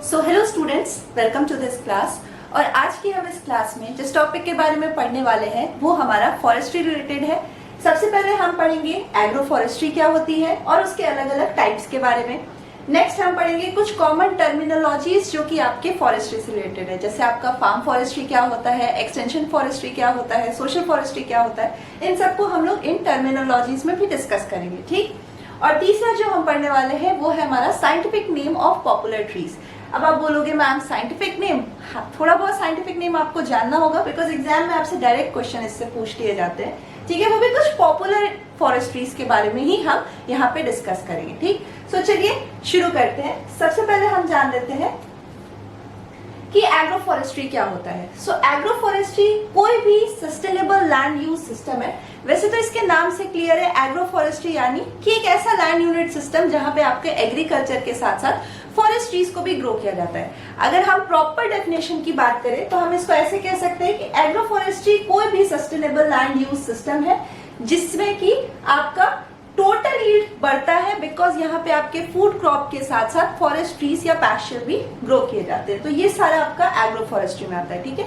So hello students, welcome to this class. और आज की हम इस क्लास में जिस टॉपिक के बारे में पढ़ने वाले हैं वो हमारा फॉरेस्ट्री रिलेटेड है। सबसे पहले हम पढ़ेंगे एग्रो फॉरेस्ट्री क्या होती है और उसके अलग अलग टाइप्स के बारे में। नेक्स्ट हम पढ़ेंगे कुछ कॉमन टर्मिनोलॉजीज जो कि आपके फॉरेस्ट्री से रिलेटेड है, जैसे आपका फार्म फॉरेस्ट्री क्या होता है, एक्सटेंशन फॉरेस्ट्री क्या होता है, सोशल फॉरेस्ट्री क्या होता है। इन सबको हम लोग इन टर्मिनोलॉजीज में भी डिस्कस करेंगे, ठीक। और तीसरा जो हम पढ़ने वाले हैं वो है हमारा scientific name of popular trees. अब आप बोलोगे मैम साइंटिफिक नेम, हाँ थोड़ा बहुत साइंटिफिक नेम आपको जानना होगा बिकॉज एग्जाम में आपसे डायरेक्ट क्वेश्चन इससे पूछ लिए जाते हैं, ठीक है। वो भी कुछ पॉपुलर फॉरेस्ट ट्रीज के बारे में ही हम यहाँ पे डिस्कस करेंगे, ठीक। सो चलिए शुरू करते हैं। सबसे पहले हम जान लेते हैं कि एग्रो फॉरेस्ट्री क्या होता है। सो एग्रो फॉरेस्ट्री कोई भी सस्टेनेबल लैंड यूज सिस्टम है। वैसे तो इसके नाम से क्लियर है, एग्रो फॉरेस्ट्री यानी कि एक ऐसा लैंड यूनिट सिस्टम जहां पे आपके एग्रीकल्चर के साथ साथ फॉरेस्ट ट्रीज को भी ग्रो किया जाता है। अगर हम प्रॉपर डेफिनेशन की बात करें तो हम इसको ऐसे कह सकते हैं कि एग्रो फॉरेस्ट्री कोई भी सस्टेनेबल लैंड यूज सिस्टम है जिसमें कि आपका टोटल यील्ड बढ़ता है, बिकॉज यहाँ पे आपके फूड क्रॉप के साथ साथ फॉरेस्ट ट्रीज या पैस्चर भी ग्रो किए जाते हैं। तो ये सारा आपका एग्रो फॉरेस्ट्री में आता है, ठीक है।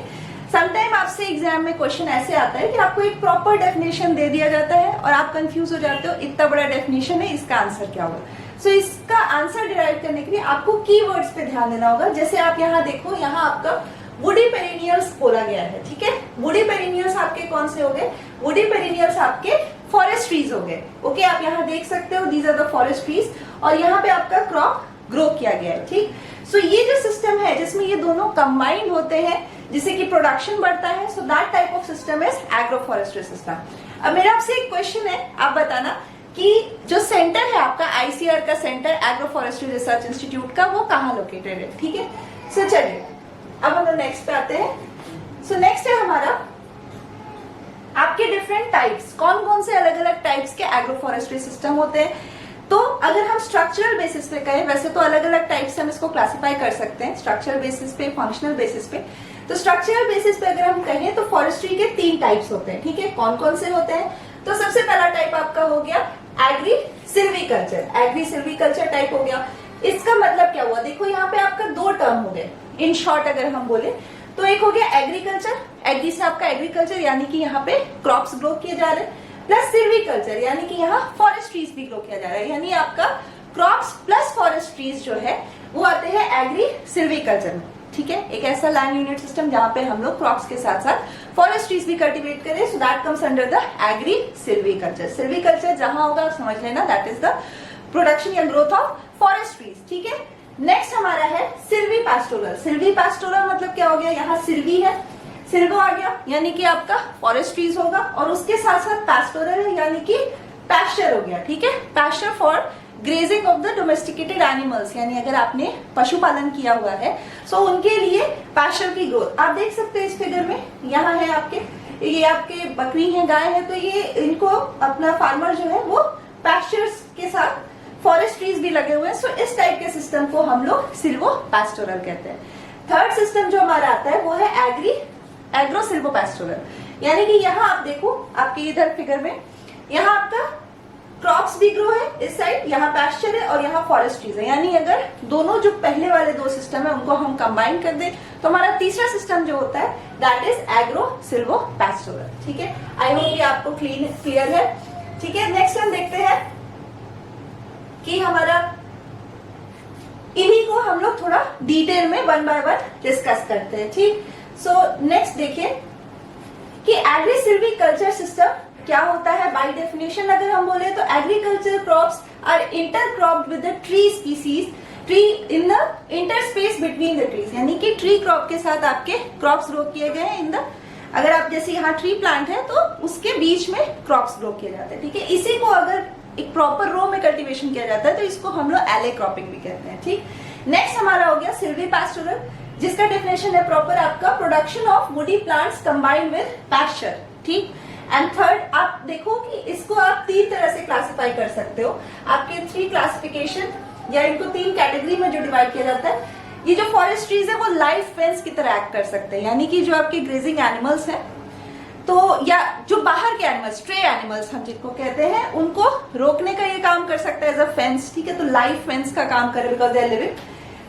समटाइम आपसे एग्जाम में क्वेश्चन ऐसे आता है कि आपको एक प्रॉपर डेफिनेशन दे दिया जाता है और आप कंफ्यूज हो जाते हो, इतना बड़ा डेफिनेशन है, इसका आंसर क्या होगा। सो इसका आंसर डिराइव करने के लिए आपको कीवर्ड्स पे ध्यान देना होगा। जैसे आप यहाँ देखो, यहाँ आपका वुडी पेरिनियल्स बोला गया है, ठीक है। वुडी पेरिनियल्स आपके कौन से हो गए? वुडी पेरिनियल्स आपके फॉरेस्ट ट्रीज हो गए, ओके। आप यहाँ देख सकते हो, these are the forest trees और यहाँ पे आपका क्रॉप ग्रो किया गया है, ठीक। सो ये जो सिस्टम है जिसमें ये दोनों कंबाइंड होते हैं जिससे कि प्रोडक्शन बढ़ता है, so that type of system is agro forestry system. अब मेरा आपसे एक क्वेश्चन है, आप बताना कि जो सेंटर है आपका आईसीआर का centre, agro forestry research institute का, वो कहाँ लोकेटेड है, ठीक है। सो चलिए अब हम नेक्स्ट पे आते हैं। सो नेक्स्ट है हमारा आपके डिफरेंट टाइप्स, कौन कौन से अलग अलग टाइप्स के एग्रो फॉरेस्ट्री सिस्टम होते हैं। तो अगर हम स्ट्रक्चरल बेसिस पे कहें, वैसे तो अलग अलग टाइप्स से हम इसको क्लासिफाई कर सकते हैं, स्ट्रक्चरल बेसिस पे, फंक्शनल बेसिस पे। तो स्ट्रक्चरल बेसिस पे अगर हम कहें तो फॉरेस्ट्री के 3 टाइप्स होते हैं, ठीक है। कौन कौन से होते हैं? तो सबसे पहला टाइप आपका हो गया agri silviculture. Agri silviculture type हो गया। इसका मतलब क्या हुआ? देखो यहाँ पे आपका 2 टर्म हो गए इन शॉर्ट अगर हम बोले तो। एक हो गया एग्रीकल्चर, एग्री से आपका एग्रीकल्चर यानी कि यहाँ पे क्रॉप्स ग्रो किए जा रहे हैं, प्लस सिल्वीकल्चर यानी कि यहाँ फॉरेस्ट ट्रीज भी ग्रो किया जा रहा है, यानी आपका क्रॉप्स प्लस फॉरेस्ट ट्रीज जो है वो आते हैं एग्री सिल्वीकल्चर में, ठीक है। एक ऐसा लैंड यूनिट सिस्टम जहां पे हम लोग क्रॉप्स के साथ साथ फॉरेस्ट ट्रीज भी कल्टीवेट करें, so that comes under the agri silviculture. Silviculture जहां होगा आप समझ लेना, दैट इज द प्रोडक्शन या ग्रोथ ऑफ फॉरेस्ट ट्रीज, ठीक है। नेक्स्ट हमारा है सिल्वी पास्टोरल। सिल्वी पास्टोरल मतलब क्या हो गया? यहाँ सिल्वी है, सिल्वो आ गया यानी कि आपका फॉरेस्ट ट्रीज होगा, और उसके साथ साथ पास्टोरल है यानी कि पैस्चर हो गया, ठीक है। Pasture for grazing of the domesticated animals, यानी अगर आपने पशुपालन किया हुआ है सो उनके लिए पैस्चर की ग्रोथ आप देख सकते हैं इस फिगर में। यहाँ है आपके, ये आपके बकरी है, गाय है, तो ये इनको अपना फार्मर जो है वो पैस्चर्स के साथ फॉरेस्ट ट्रीज भी लगे हुए हैं। सो इस टाइप के सिस्टम को हम लोग सिल्वो पास्टोरल कहते हैं। थर्ड सिस्टम जो हमारा आता है वो है एग्रो सिल्वो पास्टोरल, यानी कि यहाँ आप देखो आपके इधर फिगर में, यहाँ आपका क्रॉप्स भी ग्रो है इस साइड, यहाँ पैस्चर है और यहाँ फॉरेस्ट ट्रीज है। यानी अगर दोनों जो पहले वाले 2 सिस्टम है उनको हम कंबाइन कर दें तो हमारा तीसरा सिस्टम जो होता है दैट इज एग्रो सिल्वो पास्टोरल, ठीक है। आई होप ये आपको क्लियर है, ठीक है। नेक्स्ट हम देखते हैं कि हमारा इन्हीं को हम लोग थोड़ा डिटेल में 1 बाय 1 डिस्कस करते हैं, ठीक। सो नेक्स्ट देखिए कि एग्री सिल्वीकल्चर सिस्टम क्या होता है। बाय डेफिनेशन अगर हम बोले तो agriculture crops are intercropped with the tree species, tree in the interspace between the trees, यानी कि ट्री क्रॉप के साथ आपके क्रॉप्स ग्रो किए गए हैं इन द, अगर आप जैसे यहाँ ट्री प्लांट है तो उसके बीच में क्रॉप्स ग्रो किए जाते हैं, ठीक है। इसी को अगर एक प्रॉपर रो में कल्टीवेशन किया जाता है तो इसको हम लोग एले क्रॉपिंग भी कहते हैं, ठीक। नेक्स्ट हमारा हो गया सिल्वी पास्टोरल, जिसका डेफिनेशन है प्रॉपर आपका production of woody plants combined with pasture, ठीक। एंड थर्ड आप देखो कि इसको आप 3 तरह से क्लासिफाई कर सकते हो। आपके 3 क्लासिफिकेशन या इनको 3 कैटेगरी में जो डिवाइड किया जाता है। ये जो फॉरेस्ट ट्रीज है वो लाइफ फेंस की तरह एक्ट कर सकते हैं, यानी कि जो आपके ग्रेजिंग एनिमल्स हैं तो या जो बाहर के एनिमल्स, स्ट्रे एनिमल्स हम जिनको कहते हैं, उनको रोकने का ये काम कर सकता है एज अ फेंस, ठीक है। तो लाइफ फेंस का काम करे बिकॉज दे आर लिविंग।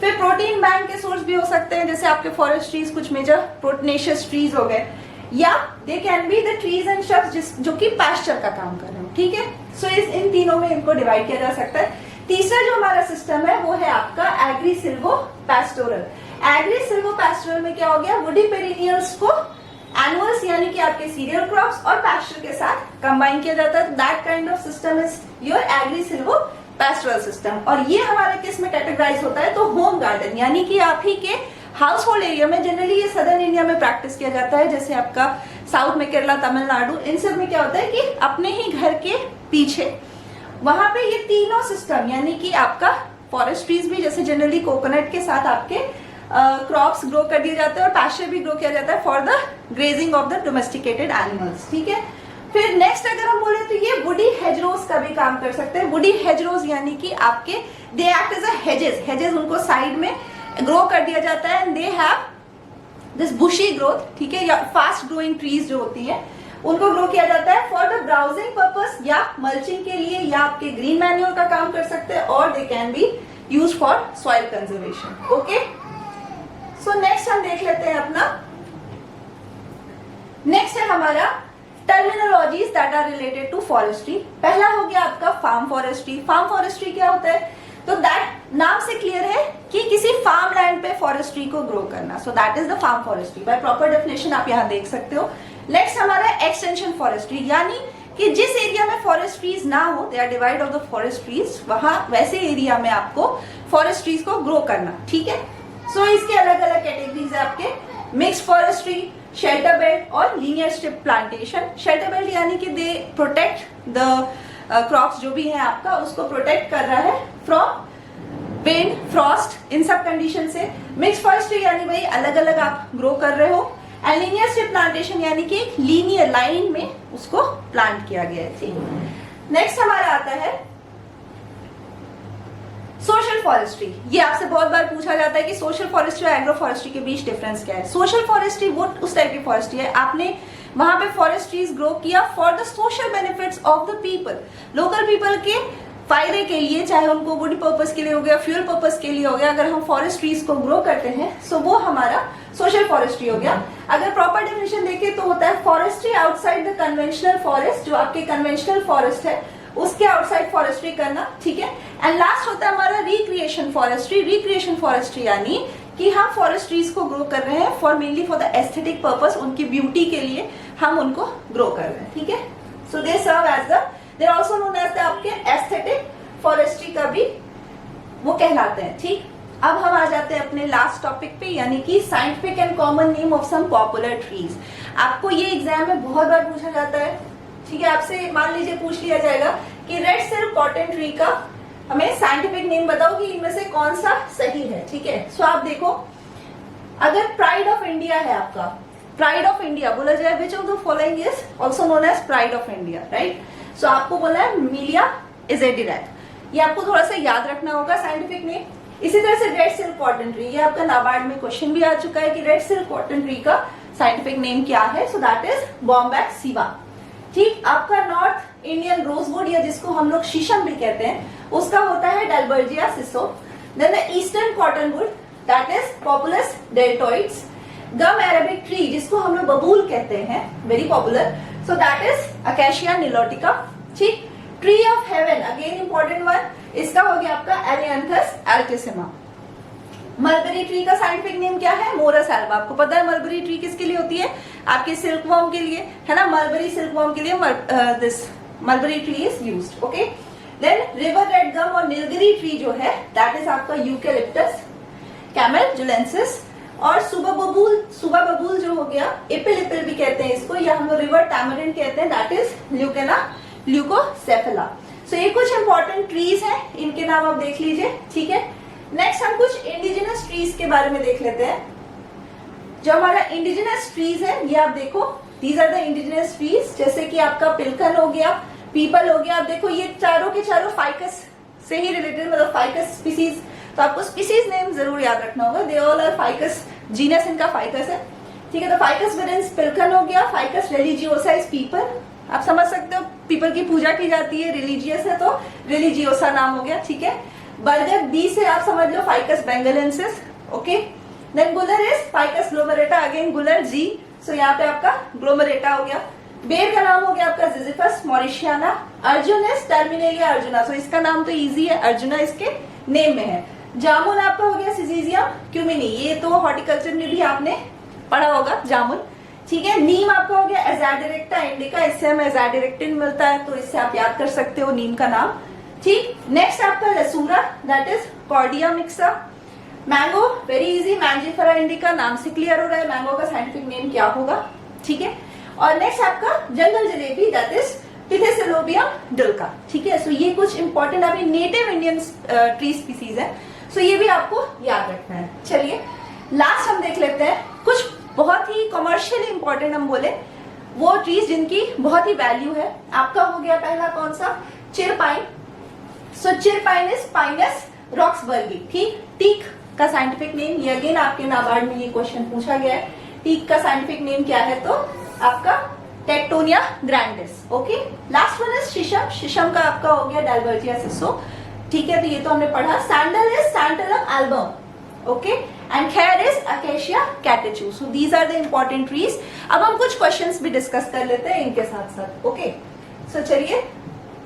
फिर प्रोटीन बैंक के सोर्स भी हो सकते हैं, जैसे आपके फॉरेस्ट ट्रीज कुछ मेजर प्रोटीनेशियस ट्रीज हो गए, या दे can be the trees and shrubs जो कि पैस्चर का काम कर रहे हैं, ठीक है। सो इन तीनों में इनको डिवाइड किया जा सकता है। तीसरा जो हमारा सिस्टम है वो है आपका agree silvo pastoral. Agree silvo pastoral में क्या हो गया, वुडी पेरिनियल्स को एनुअल्स यानी कि आपके सीरियल क्रॉप्स और पैस्चर के साथ कंबाइन किया जाता है। That kind of system is your agri silvo pastoral system. और ये हमारे किस में कैटेगराइज होता है, तो होम गार्डन यानी कि आप ही के हाउस होल्ड एरिया में। जनरली ये सदर्न इंडिया में प्रैक्टिस किया जाता है, जैसे आपका साउथ में केरला, तमिलनाडु, इन सब में क्या होता है कि अपने ही घर के पीछे वहां पे ये तीनों सिस्टम यानी कि आपका फॉरेस्ट ट्रीज भी, जैसे जनरली कोकोनट के साथ आपके क्रॉप्स ग्रो कर दिए जाते हैं और पैस्चर भी ग्रो किया जाता है for the grazing of the domesticated animals, ठीक है। फिर नेक्स्ट अगर हम बोले तो ये वुडी हेजरोज का भी काम कर सकते हैं। वुडी हेजरोज यानी कि आपके they act as a hedges, hedges उनको साइड में ग्रो कर दिया जाता है and they have this bushy growth, ठीक है, या फास्ट ग्रोइंग ट्रीज जो होती है उनको ग्रो किया जाता है फॉर द ब्राउजिंग पर्पस या मल्चिंग के लिए, या आपके ग्रीन मैन्योर का काम कर सकते हैं, और they can be use for soil conservation. Okay, so next हम देख लेते हैं अपना, नेक्स्ट है हमारा terminologies that are related to forestry. पहला हो गया आपका फार्म फॉरेस्ट्री। फार्म फॉरेस्ट्री क्या होता है, तो दैट नाम से क्लियर है कि किसी फार्म लैंड पे फॉरेस्ट्री को ग्रो करना, so that is the farm forestry. By proper definition आप यहाँ देख सकते हो। नेक्स्ट हमारा एक्सटेंशन फॉरेस्ट्री, यानी कि जिस एरिया में फॉरेस्ट ट्रीज ना हो, they are devoid of the forest trees, वहां वैसे एरिया में आपको फॉरेस्ट ट्रीज को ग्रो करना, ठीक है। सो इसके अलग अलग कैटेगरीज है आपके, मिक्स फॉरेस्ट्री, शेल्टर बेल्ट और linear strip plantation. Shelter belt यानी कि दे प्रोटेक्ट द क्रॉप्स जो भी है आपका, उसको प्रोटेक्ट कर रहा है फ्रॉम विंड, फ्रॉस्ट, इन सब कंडीशन से। मिक्स फॉरेस्ट्री यानी भाई अलग अलग आप ग्रो कर रहे हो। एंड लीनियर स्ट्रिप प्लांटेशन यानी कि एक लीनियर लाइन में उसको प्लांट किया गया है, ठीक। नेक्स्ट हमारा आता है सोशल फॉरेस्ट्री। ये आपसे बहुत बार पूछा जाता है कि सोशल फॉरेस्ट्री और एग्रो फॉरेस्ट्री के बीच डिफरेंस क्या है। सोशल फॉरेस्ट्री वो उस टाइप की फॉरेस्ट्री है, आपने वहां पे फॉरेस्ट ट्रीज ग्रो किया for the social benefits of the people, local people के फायदे के लिए, चाहे उनको वुड पर्पस के लिए हो गया, फ्यूल पर्पस के लिए हो गया। अगर हम फॉरेस्ट ट्रीज को ग्रो करते हैं सो वो हमारा सोशल फॉरेस्ट्री हो गया। अगर प्रॉपर डेफिनेशन देखें तो होता है forestry outside the conventional forest, जो आपके कन्वेंशनल फॉरेस्ट है उसके आउटसाइड फॉरेस्ट्री करना, ठीक है। एंड लास्ट होता है हमारा रिक्रिएशन फॉरेस्ट्री। रिक्रिएशन फॉरेस्ट्री यानी कि हम फॉरेस्ट ट्रीज को ग्रो कर रहे हैं for mainly for the aesthetic purpose, उनकी ब्यूटी के लिए हम उनको ग्रो कर रहे हैं, ठीक है। So they serve as the, they are also known as the आपके एस्थेटिक फॉरेस्ट्री का भी वो कहलाते हैं, ठीक। अब हम आ जाते हैं अपने लास्ट टॉपिक पे, यानी कि scientific and common name of some popular trees. आपको ये एग्जाम में बहुत बार पूछा जाता है, ठीक है। आपसे मान लीजिए पूछ लिया जाएगा कि रेड सिल्क कॉटन ट्री का हमें साइंटिफिक नेम बताओ कि इनमें से कौन सा सही है, ठीक है। सो आप देखो, अगर प्राइड ऑफ इंडिया है आपका, प्राइड ऑफ इंडिया बोला जाए, which of the following is also known as pride of India, right. So आपको बोला है मिलिया इजेडिरैक, ये आपको थोड़ा सा याद रखना होगा साइंटिफिक नेम। इसी तरह से रेड सिल्क कॉटन ट्री, ये आपका नाबार्ड में क्वेश्चन भी आ चुका है कि रेड सिल्क कॉटन ट्री का साइंटिफिक नेम क्या है, सो दैट इज बॉम्बैक सीवा, ठीक। आपका नॉर्थ इंडियन रोजवुड या जिसको हम लोग शीशम भी कहते हैं, उसका होता है Dalbergia sissoo. Then the eastern cottonwood that is Populus deltoides. Gum arabic tree जिसको हम लोग बबूल कहते हैं, very popular, so that is Acacia nilotica, ठीक। Tree of heaven again important one, इसका हो गया आपका एलियंथस एल्टिसिमा। मलबेरी ट्री का साइंटिफिक नेम क्या है, मोरस एल्बा। आपको पता है मलबेरी ट्री किसके लिए होती है, आपके सिल्क वॉर्म के लिए, है ना। मलबेरी सिल्क वॉर्म के लिए this mulberry tree is used, okay. Then river red gum और नीलगिरी ट्री जो है दैट इज आपका यूकेलिप्टस, कैमल जुलेंसिस। और सुबा बबूल जो हो गया, एपिल भी कहते हैं इसको, या हम लोग रिवर टैमरिंड कहते हैं, दैट इज ल्यूकेना ल्यूकोसेफेला। सो ये कुछ इंपॉर्टेंट ट्रीज हैं, इनके नाम आप देख लीजिए, ठीक है। नेक्स्ट हम कुछ इंडिजिनस ट्रीज के बारे में देख लेते हैं। जो हमारा इंडिजिनस ट्रीज है ये आप देखो, these are the indigenous trees, जैसे कि आपका पिलकन हो गया, पीपल हो गया। आप देखो ये चारों के चारों फाइकस से ही रिलेटेड, मतलब फाइकस स्पीसीज, तो आपको स्पीसीज नेम जरूर याद रखना होगा। They all are ficus, genus इनका फाइकस है, ठीक है। तो फाइकस विरेंस पिलकन हो गया, फाइकस रिलीजियोसा इज पीपल, आप समझ सकते हो पीपल की पूजा की जाती है, रिलीजियस है तो रिलीजियोसा नाम हो गया, ठीक है। बरगद बी से आप समझ लो फाइकस बेंगलेंसिस, ओके। देन गुलर इज फाइकस ग्लोमेरेटा, अगेन गुलर जी, सो यहाँ पे आपका ग्लोमेरेटा हो गया। बेर का नाम हो गया आपका Ziziphus mauritiana. Arjun is Terminalia arjuna, so इसका नाम तो इजी है, अर्जुना इसके नेम में है। जामुन आपका हो गया सिजीजियम क्यूमिनी, ये तो हॉर्टिकल्चर में भी आपने पढ़ा होगा जामुन, ठीक है। नीम आपका हो गया एजाडिरेक्टा इंडिका, इससे हमें एजाडिरेक्टिन मिलता है, तो इससे आप याद कर सकते हो नीम का नाम, ठीक। नेक्स्ट आपका लसूरा, that is Cordia myxa. Mango very easy, Mangifera indica, नाम से क्लियर हो रहा है मैंगो का साइंटिफिक नेम क्या होगा, ठीक है। और नेक्स्ट आपका जंगल जलेबी, दैट इज पिथेसिलोबियम डुल्का, ठीक है। सो ये कुछ इंपॉर्टेंट अभी नेटिव इंडियन ट्री स्पीसीज है, सो ये भी आपको याद रखना है। चलिए लास्ट हम देख लेते हैं कुछ बहुत ही कमर्शियली इंपॉर्टेंट, हम बोले वो ट्रीज जिनकी बहुत ही वैल्यू है। आपका हो गया पहला कौन सा, चिरपाइन। सो चिरपाइन इज पाइनस रॉक्सबर्गी, ठीक। टीक का साइंटिफिक नेम, ये अगेन आपके नाबार्ड में ये क्वेश्चन पूछा गया है, टीक का साइंटिफिक नेम क्या है, तो आपका Tectona grandis, okay. Last one is sheesham, शीशम का आपका हो गया डालबर्जिया सिसो, ठीक है, तो ये तो हमने पढ़ा। Sandal is Santalum album, okay, and khair is Acacia catechu. So these are the important trees. अब हम कुछ क्वेश्चंस भी डिस्कस कर लेते हैं इनके साथ साथ, ओके। सो चलिए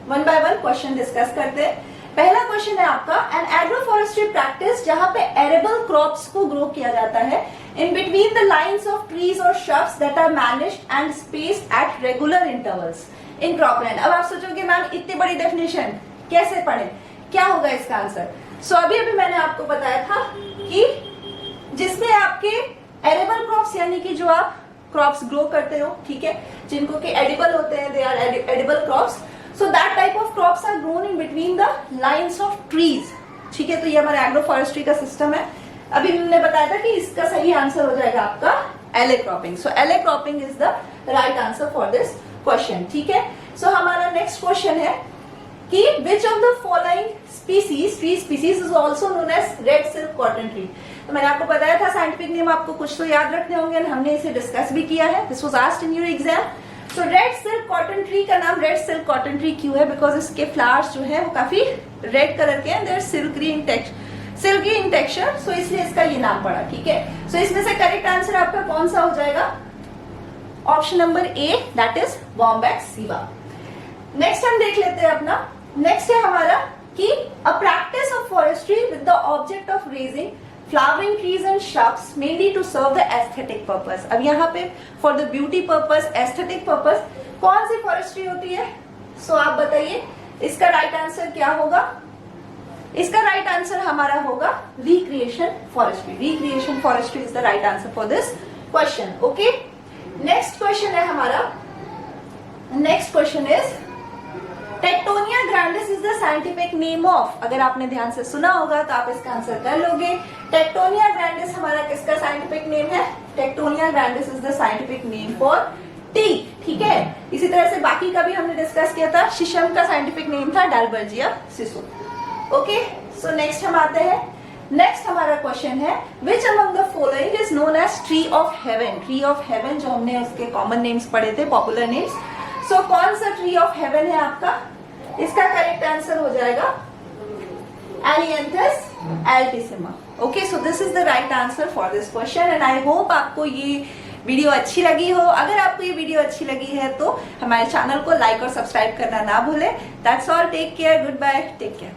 one by one question discuss करते हैं। पहला क्वेश्चन है आपका, एन एग्रो फॉरेस्ट्री प्रैक्टिस जहां पे एरेबल क्रॉप्स को ग्रो किया जाता है in between the lines of trees और shrubs that are managed and spaced at regular intervals in cropland. अब आप सोचोगे मैम इतनी बड़ी डेफिनेशन कैसे पढ़े, क्या होगा इसका आंसर। सो अभी मैंने आपको बताया था कि जिसमें आपके एरेबल क्रॉप्स यानी कि जो आप क्रॉप्स ग्रो करते हो, ठीक है, जिनको कि एडिबल होते हैं, they are edible crops. So that type of crops are grown in between the lines of trees, ठीक है। तो ये हमारा एग्रो फॉरेस्ट्री का सिस्टम है। अभी मैंने बताया था कि इसका सही आंसर हो जाएगा आपका एले cropping. So alley cropping is the right answer for this question, ठीक है। सो हमारा नेक्स्ट क्वेश्चन है कि which of the following species, tree species is also known as red silk cotton tree. तो मैंने आपको बताया था साइंटिफिक नेम आपको कुछ तो याद रखने होंगे, हमने इसे डिस्कस भी किया है, this was asked in your exam. तो रेड सिल्क कॉटन ट्री का नाम रेड सिल्क कॉटन ट्री क्यों है, बिकॉज इसके फ्लावर्स जो है वो काफी रेड कलर के हैं, देयर सिल्की इन टेक्सचर, सो इसलिए इसका ये नाम पड़ा, ठीक है। सो इसमें से करेक्ट आंसर आपका कौन सा हो जाएगा, option number A, that is Bombax ceiba. Next हम देख लेते हैं अपना, नेक्स्ट है हमारा कि a practice of forestry with the object of raising flowering trees and shrubs mainly to serve the aesthetic purpose। अब यहाँ पे for the beauty purpose, aesthetic purpose कौन सी फॉरेस्ट्री होती है, सो आप बताइए इसका राइट आंसर क्या होगा। इसका राइट आंसर हमारा होगा recreation forestry. Recreation forestry is the right answer for this question, okay. Next question है हमारा, next question is Tectona grandis is the scientific name of, अगर आपने ध्यान से सुना होगा तो आप इसका आंसर कर लोगे। टेक्टोनिया ग्रैंडिस हमारा किसका साइंटिफिक नेम है, Tectona grandis is the scientific name for teak, ठीक है। इसी तरह से बाकी का भी हमने डिस्कस किया था, शीशम का साइंटिफिक नेम था डालबर्जिया सिसो, ओके। सो नेक्स्ट हम आते हैं, नेक्स्ट हमारा क्वेश्चन है which among the following is known as tree of heaven. Tree of heaven जो हमने उसके कॉमन नेम्स पढ़े थे, पॉपुलर नेम्स, सो कौन सा ट्री ऑफ हेवन है आपका, इसका करेक्ट आंसर हो जाएगा Ailanthus altissima, okay. So this is the right answer for this question and I hope आपको ये वीडियो अच्छी लगी हो। अगर आपको ये वीडियो अच्छी लगी है तो हमारे चैनल को लाइक और सब्सक्राइब करना ना भूलें। That's all, take care, good bye, take care.